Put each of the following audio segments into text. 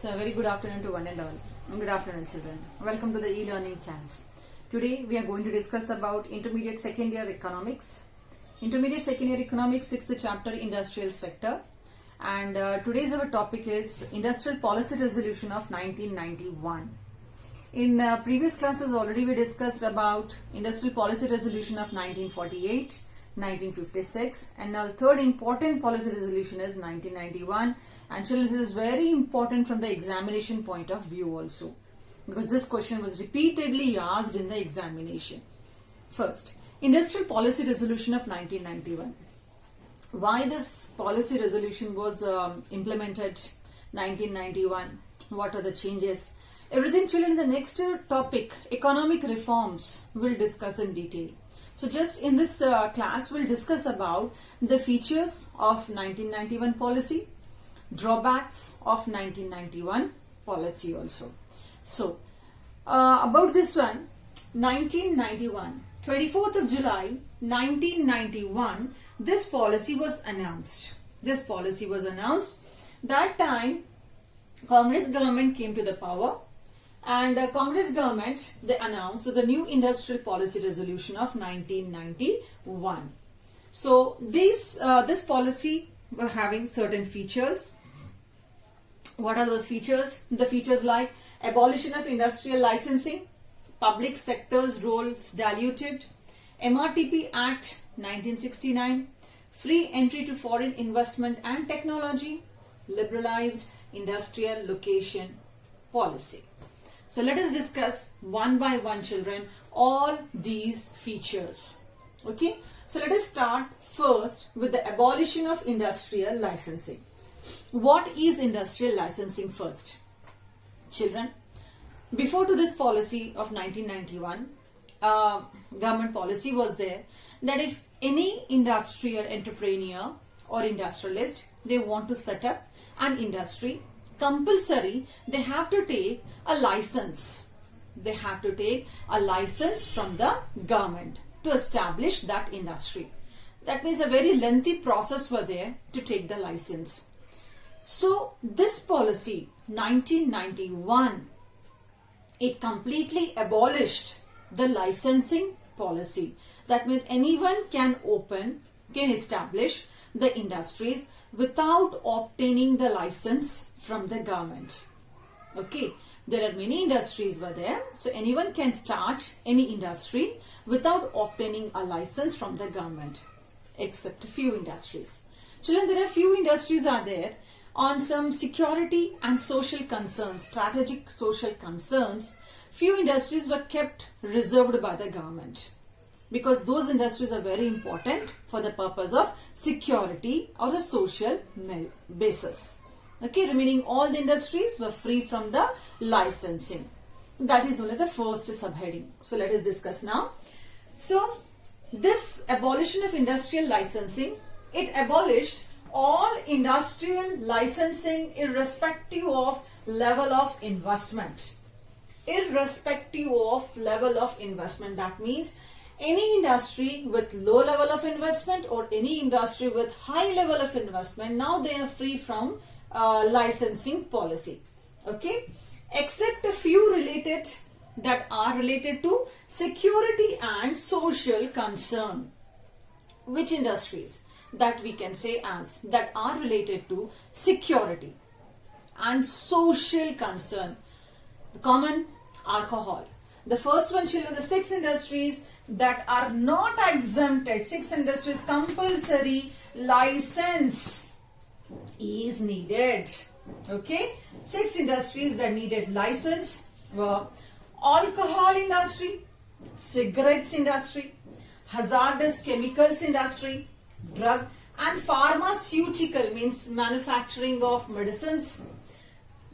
So, a very good afternoon to one and all. Good afternoon, children. Welcome to the e-learning class. Today, we are going to discuss about Intermediate Second Year Economics. Intermediate Second Year Economics, 6th chapter, Industrial Sector. And today's our topic is Industrial Policy Resolution of 1991. In previous classes, already we discussed about Industrial Policy Resolution of 1948, 1956, and now the third important policy resolution is 1991. And children, this is very important from the examination point of view also, because this question was repeatedly asked in the examination. First, Industrial Policy Resolution of 1991. Why this policy resolution was implemented 1991? What are the changes? Everything, children, in the next topic, economic reforms, we'll discuss in detail. So just in this class, we'll discuss about the features of 1991 policy, drawbacks of 1991 policy also. So about this one, 1991, 24th of July 1991, this policy was announced. That time, Congress government came to the power, and Congress government, they announced the new Industrial Policy Resolution of 1991. So this policy were having certain features. What are those features? The features like abolition of industrial licensing, public sector's roles diluted, MRTP Act 1969, free entry to foreign investment and technology, liberalized industrial location policy. So let us discuss one by one, children, all these features. Okay. So let us start first with the abolition of industrial licensing. What is industrial licensing first? Children, before to this policy of 1991, government policy was there that if any industrial entrepreneur or industrialist, they want to set up an industry, compulsory, they have to take a license. They have to take a license from the government to establish that industry. That means a very lengthy process were there to take the license. So this policy, 1991, it completely abolished the licensing policy. That means anyone can establish the industries without obtaining the license from the government. Okay, there are many industries were there, so anyone can start any industry without obtaining a license from the government, except a few industries. Children, there are few industries are there on some security and social concerns, strategic social concerns. Few industries were kept reserved by the government, because those industries are very important for the purpose of security or the social basis. Okay, remaining all the industries were free from the licensing. That is only the first subheading. So let us discuss now. So this abolition of industrial licensing, it abolished all industrial licensing irrespective of level of investment. Irrespective of level of investment. That means any industry with low level of investment or any industry with high level of investment, now they are free from licensing policy. Okay, except a few that are related to security and social concern. Which industries? That we can say as that are related to security and social concern. The common, alcohol. The first one, children, the 6 industries that are not exempted, 6 industries compulsory license is needed. Okay, 6 industries that needed license were alcohol industry, cigarettes industry, hazardous chemicals industry, drug and pharmaceutical, means manufacturing of medicines,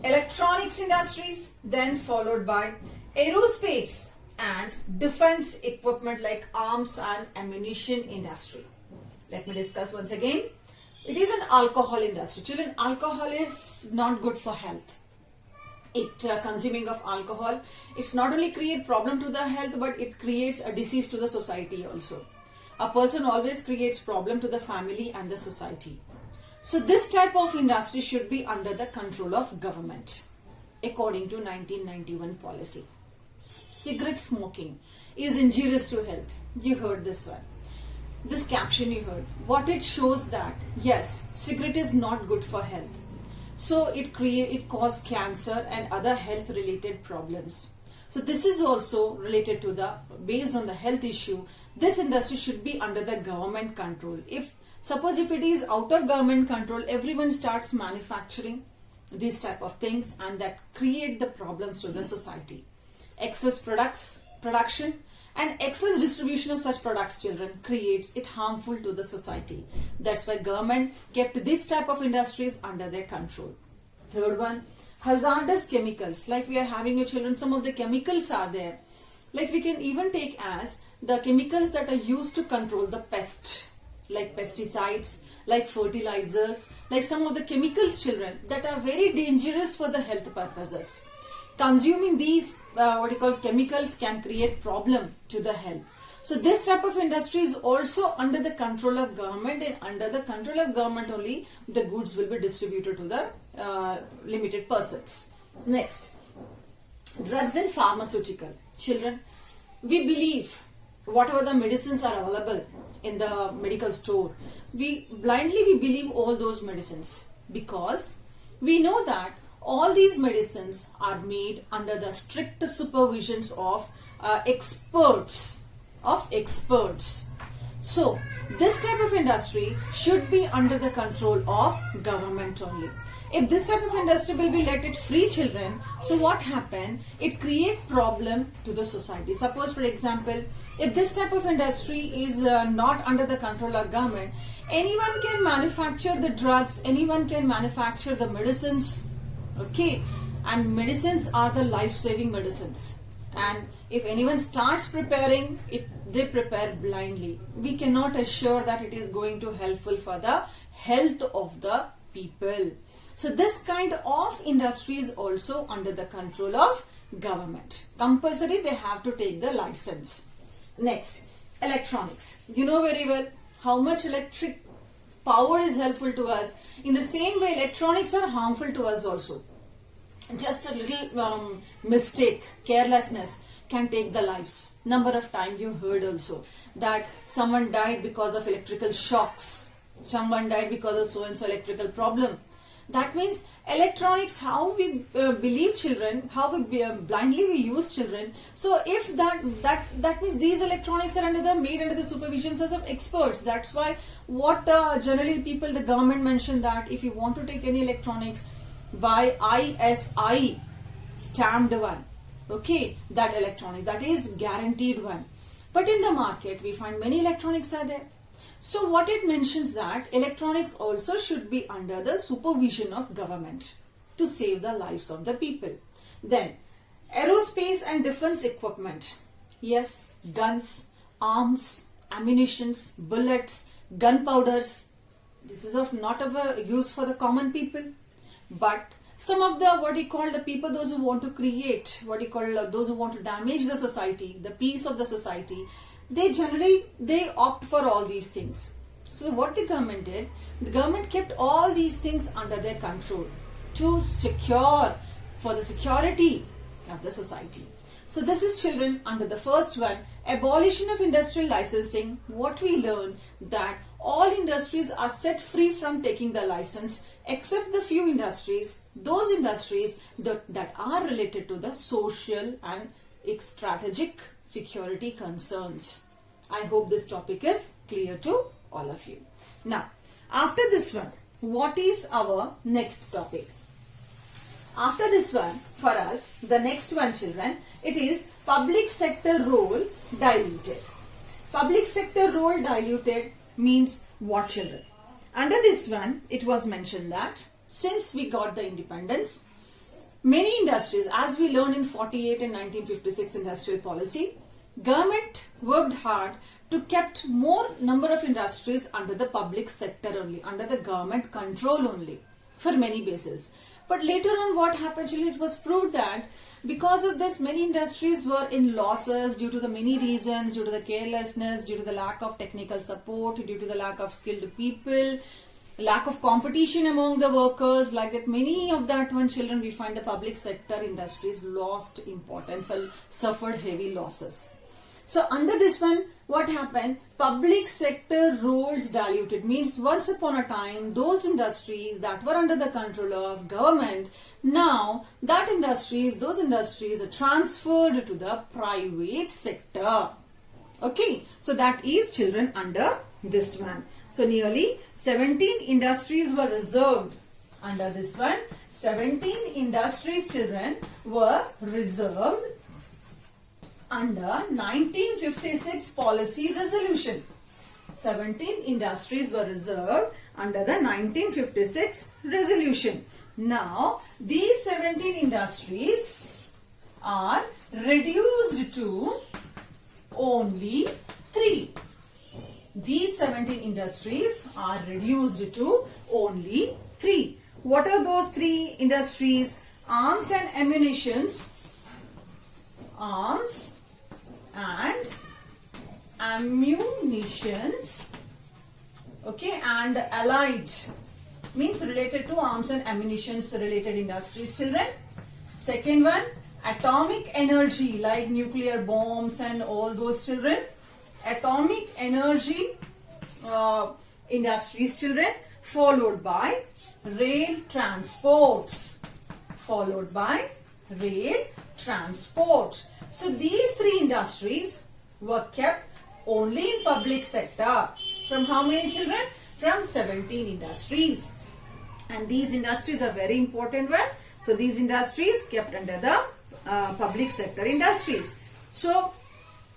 electronics industries, then followed by aerospace and defense equipment like arms and ammunition industry. Let me discuss once again. It is an alcohol industry. Children, alcohol is not good for health. Consuming of alcohol, it's not only create problem to the health, but it creates a disease to the society also. A person always creates problem to the family and the society. So this type of industry should be under the control of government. according to 1991 policy. Cigarette smoking is injurious to health. You heard this one. This caption you heard. What it shows that, yes, cigarette is not good for health. So it cause cancer and other health related problems. So this is also related to based on the health issue, this industry should be under the government control. Suppose if it is out of government control, everyone starts manufacturing these type of things, and that create the problems to the society. Excess production and excess distribution of such products, children, creates it harmful to the society. That's why government kept this type of industries under their control. Third one, hazardous chemicals. Like we are having your children, some of the chemicals are there. Like we can even take as the chemicals that are used to control the pest, like pesticides, like fertilizers, like some of the chemicals, children, that are very dangerous for the health purposes. Consuming these chemicals can create problem to the health. So this type of industry is also under the control of government, and under the control of government only the goods will be distributed to the limited persons. Next, drugs and pharmaceutical. Children, we believe whatever the medicines are available in the medical store, we believe all those medicines, because we know that all these medicines are made under the strict supervisions of experts. So this type of industry should be under the control of government only. If this type of industry will be let it free, children, so what happen? It create problem to the society. Suppose, for example, if this type of industry is not under the control of government, anyone can manufacture the drugs, anyone can manufacture the medicines, okay? And medicines are the life-saving medicines. And if anyone starts preparing it, they prepare blindly. We cannot assure that it is going to helpful for the health of the people. So this kind of industry is also under the control of government. Compulsory, they have to take the license. Next, electronics. You know very well how much electric power is helpful to us. In the same way, electronics are harmful to us also. Just a little mistake, carelessness can take the lives. Number of times you heard also that someone died because of electrical shocks. Someone died because of so-and-so electrical problem. That means electronics, how we believe children, how we blindly we use children. So if that means these electronics are made under the supervisions of experts. That's why what generally people, the government mentioned that if you want to take any electronics, buy ISI stamped one. Okay, that electronic, that is guaranteed one. But in the market, we find many electronics are there. So what it mentions that electronics also should be under the supervision of government to save the lives of the people. Then aerospace and defense equipment. Yes, guns, arms, ammunitions, bullets, gunpowders. This is not of use for the common people, but some of the the people, those who want to create, those who want to damage the society, the peace of the society, they opt for all these things. So what the government did, the government kept all these things under their control to secure for the security of the society. So this is, children, under the first one, abolition of industrial licensing. What we learn that all industries are set free from taking the license except the few industries, those industries that are related to the social and strategic security concerns. I hope this topic is clear to all of you. Now, after this one, what is our next topic? After this one, for us, the next one, children, it is public sector role diluted. Public sector role diluted means what, children? Under this one, it was mentioned that since we got the independence, many industries, as we learned in 48 and 1956 industrial policy, government worked hard to kept more number of industries under the public sector only, under the government control only, for many bases. But later on, what happened, children, it was proved that because of this, many industries were in losses due to the many reasons, due to the carelessness, due to the lack of technical support, due to the lack of skilled people. lack of competition among the workers, like that many of that one children, we find the public sector industries lost importance and suffered heavy losses. So under this one, what happened? Public sector roles diluted. Means once upon a time, those industries that were under the control of government, now that those industries are transferred to the private sector. Okay, so that is children under this one. So nearly 17 industries were reserved under this one. 17 industries, children, were reserved under 1956 policy resolution. 17 industries were reserved under the 1956 resolution. Now, these 17 industries are reduced to only 3. These 17 industries are reduced to only 3. What are those 3 industries? Arms and ammunitions. Arms and ammunitions, okay, and allied, means related to arms and ammunitions related industries, children. Second one, atomic energy, like nuclear bombs and all those, children. Atomic energy industries, children, followed by rail transports, followed by rail transport. So these 3 industries were kept only in public sector. From how many, children? From 17 industries. And these industries are very important one. So these industries kept under the public sector industries. So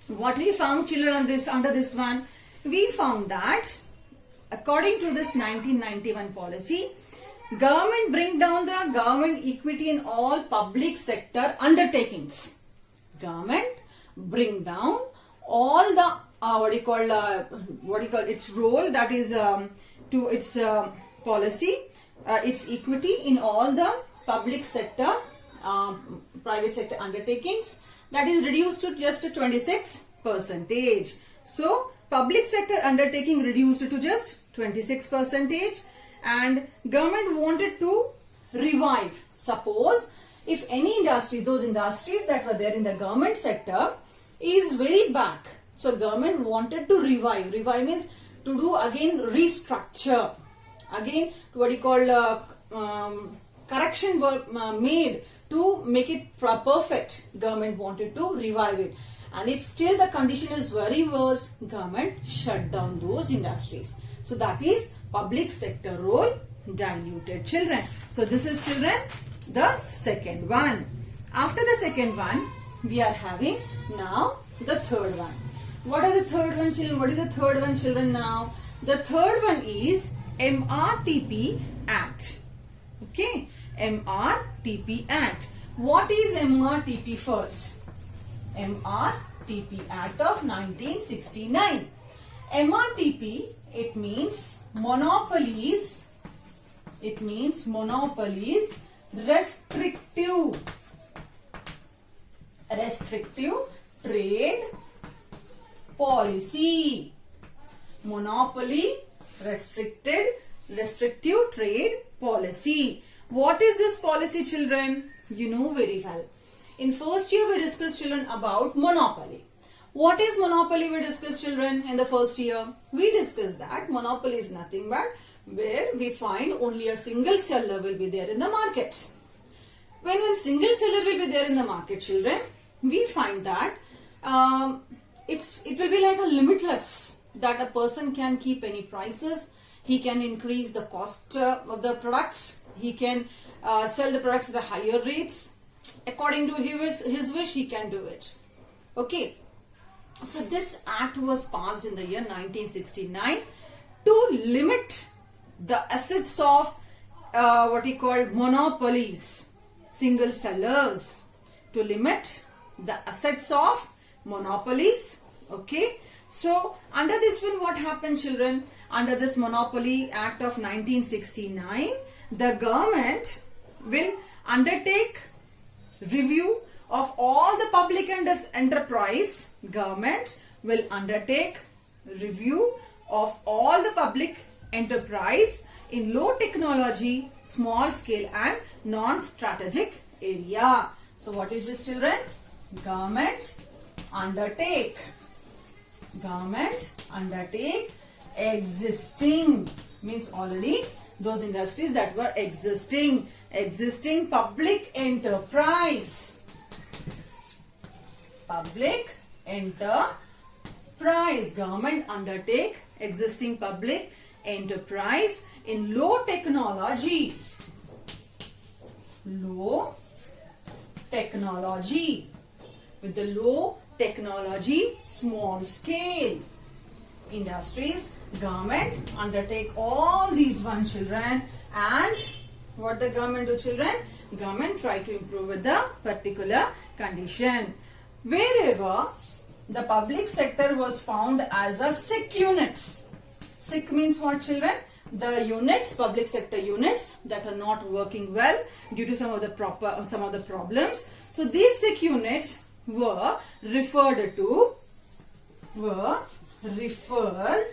what we found, children, on this, under this one, we found that according to this 1991 policy, government bring down the government equity in all public sector undertakings. Government bring down all the its role, that is to its policy, its equity in all the public sector, private sector undertakings, that is reduced to just 26%. So public sector undertaking reduced to just 26%, and government wanted to revive. Suppose if any industry, those industries that were there in the government sector is very back, so government wanted to revive. Revive means to do again restructure, again what you call correction were made to make it perfect. Government wanted to revive it, and if still the condition is very worse, government shut down those industries. So that is public sector role diluted, children. So this is, children, the second one. After the second one, we are having now the third one. What are the third one, children? What is the third one, children, now? The third one is MRTP Act. Okay, MRTP Act. What is MRTP first? MRTP Act of 1969. MRTP, it means monopolies. It means monopolies, restrictive trade policy. Monopoly, restrictive trade policy. What is this policy, children? You know very well. In first year, we discussed, children, about monopoly. What is monopoly? We discussed, children, in the first year. We discussed that monopoly is nothing but where we find only a single seller will be there in the market. When single seller will be there in the market, children, we find that it will be like a limitless, that a person can keep any prices. He can increase the cost of the products. He can sell the products at a higher rates. According to his wish, he can do it. Okay. So this act was passed in the year 1969 to limit the assets of what we call monopolies, single sellers, to limit the assets of monopolies. Okay. So under this one, what happened, children? Under this Monopoly Act of 1969, the government will undertake review of all the public enterprise. Government will undertake review of all the public enterprise in low technology, small scale and non-strategic area. So what is this, children? Government undertake existing, means already those industries that were existing public enterprise. Government undertake existing public enterprise in low technology, with the low technology, small scale industries. Government undertake all these one, children, and what the government do, children? Government try to improve with the particular condition. Wherever the public sector was found as a sick units. Sick means what, children? The units, public sector units that are not working well due to some of the problems. So these sick units were referred to BIFR.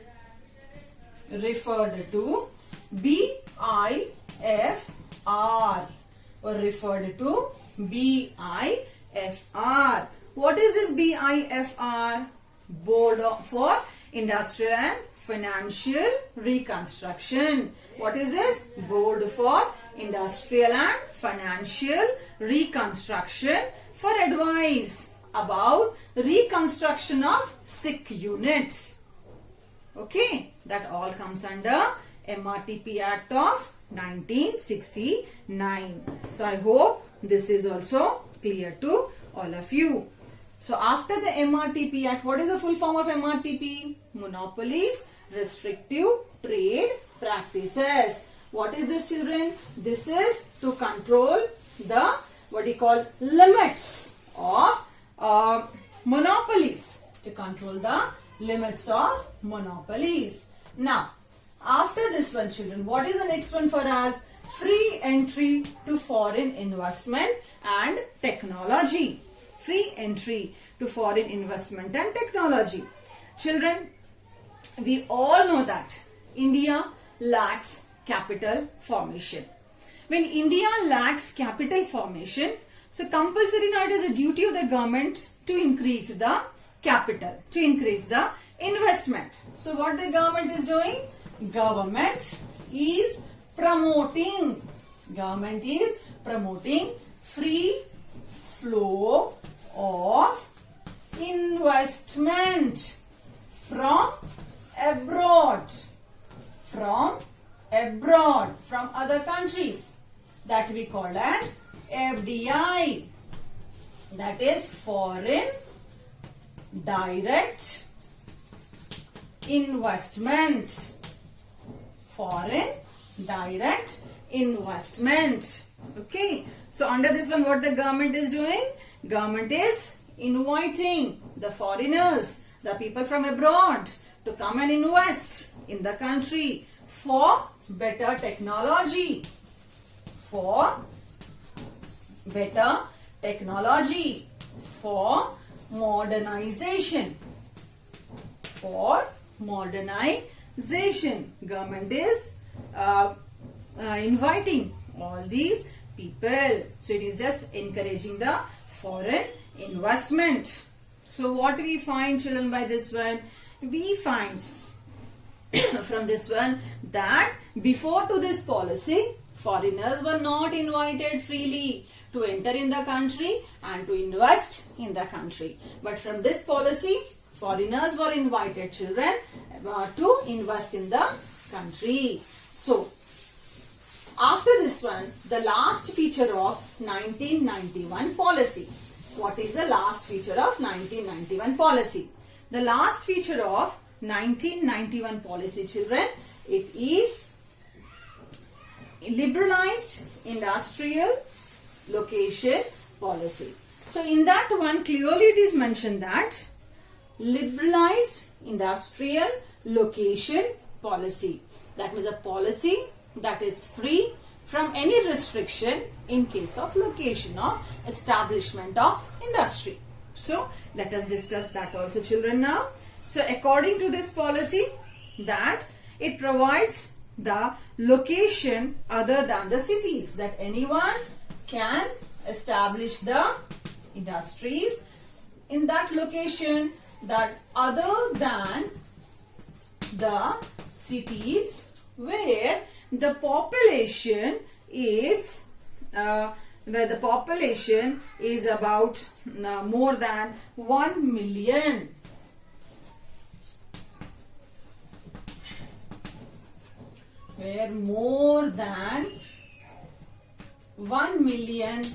What is this BIFR? Board for Industrial and Financial Reconstruction. What is this? Board for Industrial and Financial Reconstruction, for advice about reconstruction of sick units. Okay, that all comes under MRTP Act of 1969. So I hope this is also clear to all of you. So after the MRTP Act, what is the full form of MRTP? Monopolies, Restrictive Trade Practices. What is this, children? This is to control the limits of monopolies. To control the limits of monopolies. Now, after this one, children, what is the next one for us? Free entry to foreign investment and technology. Free entry to foreign investment and technology. Children, we all know that India lacks capital formation. When India lacks capital formation, so compulsory now it is a duty of the government to increase the capital, to increase the investment. So what the government is doing? Government is promoting free flow of investment from abroad, from other countries, that we call as FDI, that is foreign direct investment. Okay, so under this one, what the government is doing? Government is inviting the foreigners, the people from abroad, to come and invest in the country for better technology, for modernization. Government is inviting all these people. So it is just encouraging the foreign investment. So what we find, children, by this one? We find from this one that before to this policy, foreigners were not invited freely to enter in the country and to invest in the country. But from this policy, foreigners were invited, children, to invest in the country. So after this one, the last feature of 1991 policy. What is the last feature of 1991 policy? The last feature of 1991 policy, children, it is liberalized industrial location policy. So in that one, clearly it is mentioned that liberalized industrial location policy. That means a policy that is free from any restriction in case of location or establishment of industry. So let us discuss that also, children, now. So according to this policy, that It provides the location other than the cities, that anyone can establish the industries in that location that other than the cities where the population is about more than 1 million. Where more than 1 million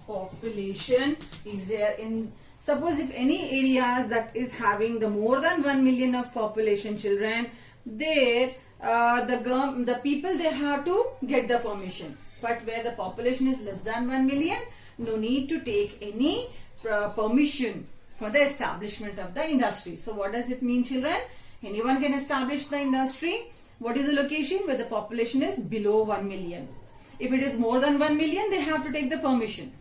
population is there in. Suppose if any areas that is having the more than 1 million of population children, there the people, they have to get the permission. But where the population is less than 1 million, no need to take any permission for the establishment of the industry. So what does it mean, children? Anyone can establish the industry. What is the location? Where the population is below 1 million. If it is more than 1 million, they have to take the permission.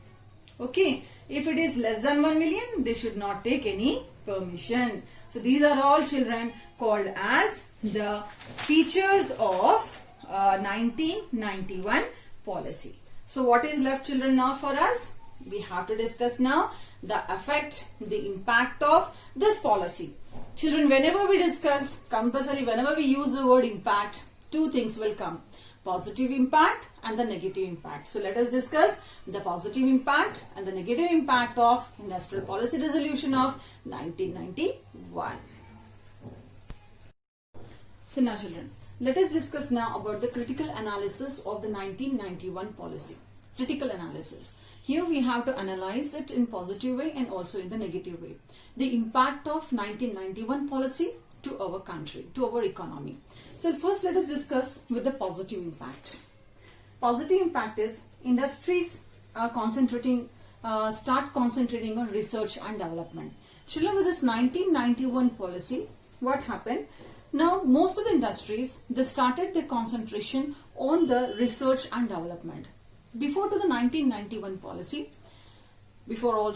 Okay. If it is less than 1 million, they should not take any permission. So these are all, children, called as the features of 1991 policy. So what is left, children, now for us? We have to discuss now the effect, the impact of this policy. Children, whenever we discuss, compulsory, whenever we use the word impact, two things will come: positive impact and the negative impact. So let us discuss the positive impact and the negative impact of Industrial Policy Resolution of 1991. So now, children, let us discuss now about the critical analysis of the 1991 policy. Critical analysis. Here we have to analyze it in positive way and also in the negative way. The impact of 1991 policy to our country, to our economy. So first let us discuss with the positive impact. Positive impact is industries are start concentrating on research and development. Children, with this 1991 policy, what happened? Now most of the industries, they started their concentration on the research and development. Before to the 1991 policy, before all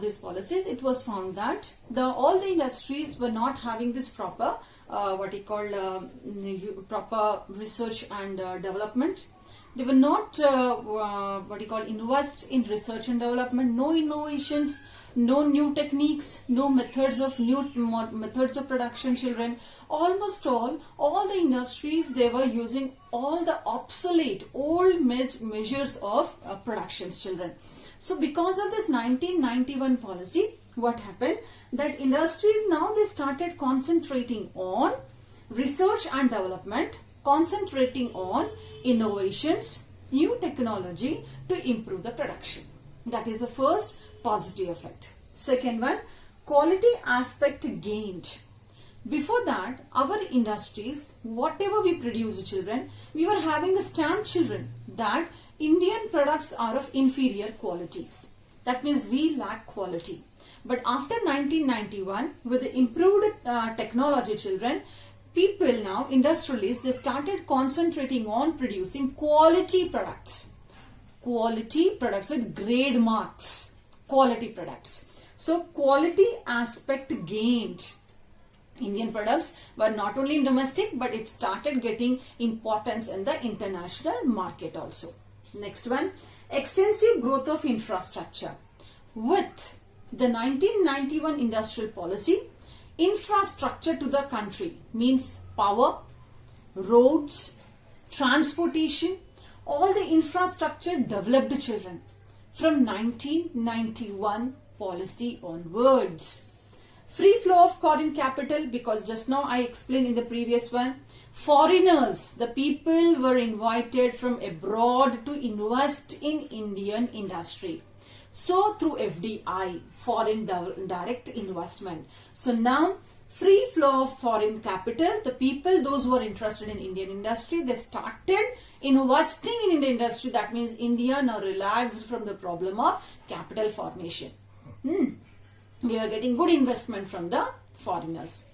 these policies, it was found that all the industries were not having this proper proper research and development. They were not invest in research and development. No innovations, no new techniques, no methods of production, children. Almost all the industries, they were using all the obsolete old measures of productions, children. So because of this 1991 policy, what happened? That industries now, they started concentrating on research and development, concentrating on innovations, new technology to improve the production. That is the first positive effect. Second one, quality aspect gained. Before that, our industries, whatever we produce, children, we were having a stand, children, that Indian products are of inferior qualities. That means we lack quality. But after 1991, with the improved technology, children, people now, industrialists, they started concentrating on producing quality products. Quality products with grade marks. Quality products. So quality aspect gained. Indian products were not only in domestic, but it started getting importance in the international market also. Next one, extensive growth of infrastructure. With the 1991 industrial policy, infrastructure to the country means power, roads, transportation, all the infrastructure developed, children, from 1991 policy onwards. Free flow of foreign capital, because just now I explained in the previous one, foreigners, the people were invited from abroad to invest in Indian industry. So through FDI, foreign direct investment. So now free flow of foreign capital, the people, those who are interested in Indian industry, they started investing in Indian industry. That means India now relaxed from the problem of capital formation. We are getting good investment from the foreigners.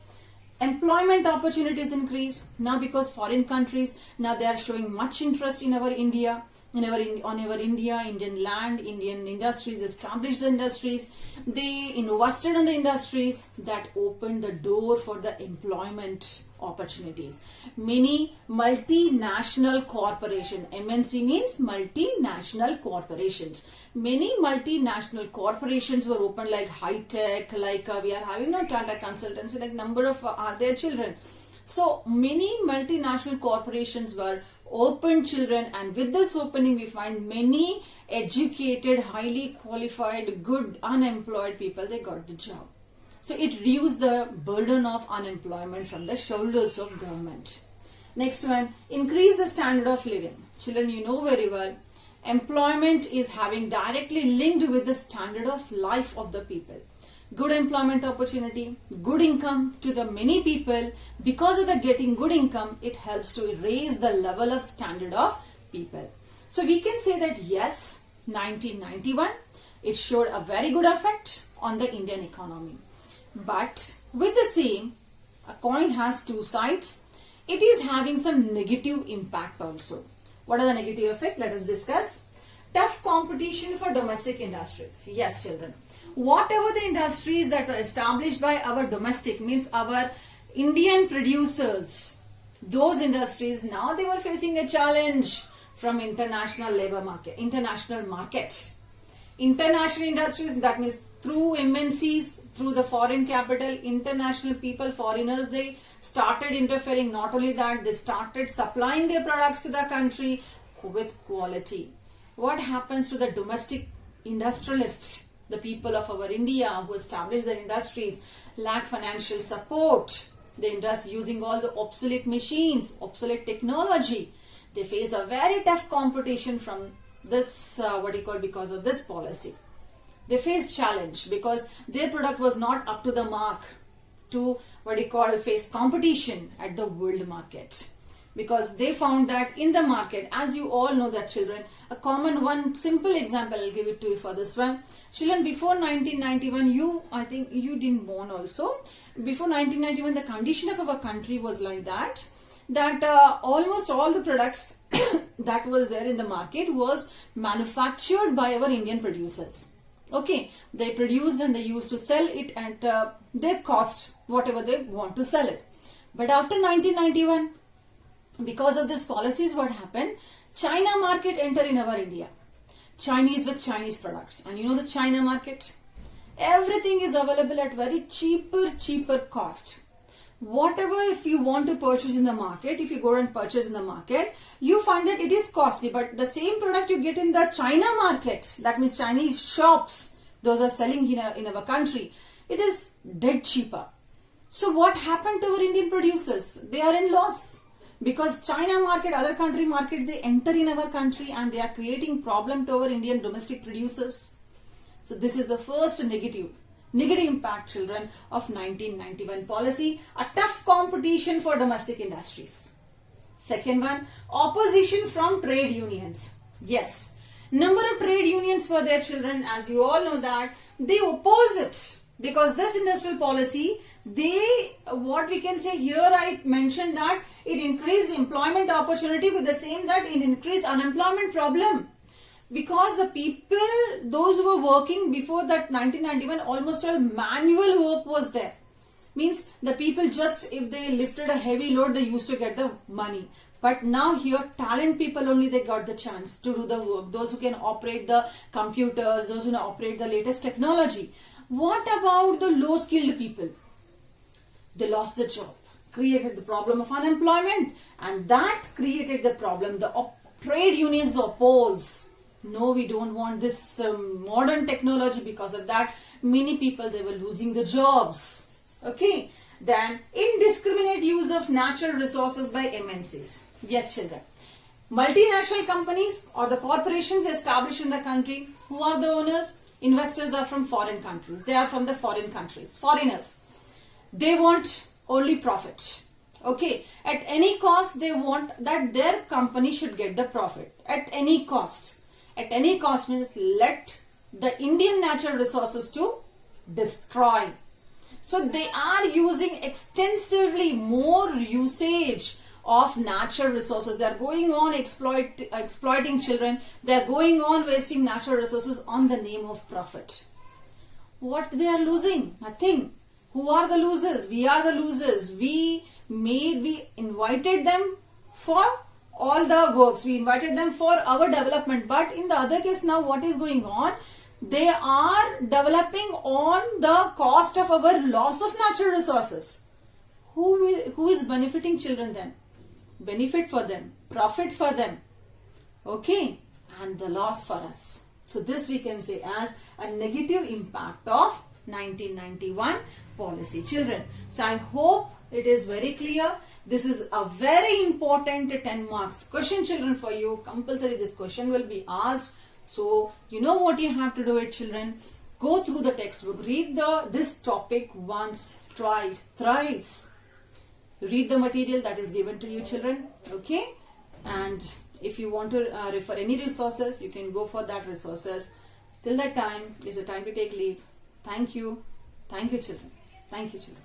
Employment opportunities increased now because foreign countries, now they are showing much interest in our India. on our Indian land, Indian industries, established the industries. They invested in the industries that opened the door for the employment opportunities. Many multinational corporation, MNC means multinational corporations. Many multinational corporations were opened, like high tech, like we are having a Tata Consultancy, like number of are their children. So many multinational corporations were open, children, and with this opening we find many educated, highly qualified, good unemployed people, they got the job. So it reduced the burden of unemployment from the shoulders of government. Next one, increase the standard of living. Children, you know very well, employment is having directly linked with the standard of life of the people. Good employment opportunity, good income to the many people. Because of the getting good income, it helps to raise the level of standard of people. So we can say that yes, 1991, it showed a very good effect on the Indian economy. But with the same, a coin has two sides. It is having some negative impact also. What are the negative effects? Let us discuss. Tough competition for domestic industries. Yes, children. Whatever the industries that were established by our domestic, means our Indian producers, those industries, now they were facing a challenge from international labor market, international markets. International industries, that means through MNCs, through the foreign capital, international people, foreigners, they started interfering. Not only that, they started supplying their products to the country with quality. What happens to the domestic industrialists? The people of our India who established the industries lack financial support. They invest using all the obsolete machines, obsolete technology. They face a very tough competition from this, because of this policy. They face challenge because their product was not up to the mark to face competition at the world market. Because they found that in the market, as you all know that, children, a common one simple example, I'll give it to you for this one. Children, before 1991, I think you didn't born also. Before 1991, the condition of our country was like that almost all the products that was there in the market was manufactured by our Indian producers. Okay, they produced and they used to sell it at their cost, whatever they want to sell it. But after 1991, because of these policies, what happened? China market entered in our India. Chinese with Chinese products. And you know the China market? Everything is available at very cheaper cost. Whatever if you want to purchase in the market, if you go and purchase in the market, you find that it is costly. But the same product you get in the China market, that means Chinese shops, those are selling in our country, it is dead cheaper. So what happened to our Indian producers? They are in loss. Because China market, other country market, they enter in our country and they are creating problem to our Indian domestic producers. So this is the first negative impact, children, of 1991 policy, a tough competition for domestic industries. Second one, opposition from trade unions. Yes, number of trade unions were there, children, as you all know that, they oppose it. Because this industrial policy, what we can say here, I mentioned that it increased employment opportunity, with the same that it increased unemployment problem. Because the people, those who were working before that 1991, almost all manual work was there. Means the people just, if they lifted a heavy load, they used to get the money. But now here, talent people only, they got the chance to do the work. Those who can operate the computers, those who can operate the latest technology. What about the low-skilled people? They lost the job, created the problem of unemployment, and that created the problem. The trade unions oppose. No, we don't want this modern technology. Because of that, many people, they were losing the jobs. Okay. Then, indiscriminate use of natural resources by MNCs. Yes, children. Multinational companies or the corporations established in the country, who are the owners? Investors are from foreign countries. They are from the foreign countries. Foreigners. They want only profit. Okay. At any cost, they want that their company should get the profit. At any cost. At any cost means let the Indian natural resources to destroy. So they are using extensively more usage of natural resources. They are going on exploiting children. They are going on wasting natural resources on the name of profit. What they are losing? Nothing. Who are the losers? We are the losers. We invited them for all the works. We invited them for our development. But in the other case now, what is going on? They are developing on the cost of our loss of natural resources. Who is benefiting children then? Benefit for them, profit for them, okay, and the loss for us. So this we can say as a negative impact of 1991 policy, children. So I hope it is very clear. This is a very important 10 marks question, children, for you. Compulsory this question will be asked. So you know what you have to do it, children. Go through the textbook, read this topic once, twice, thrice. Read the material that is given to you, children, okay? And if you want to refer any resources, you can go for that resources. Till that time, it's a time to take leave. Thank you. Thank you, children. Thank you, children.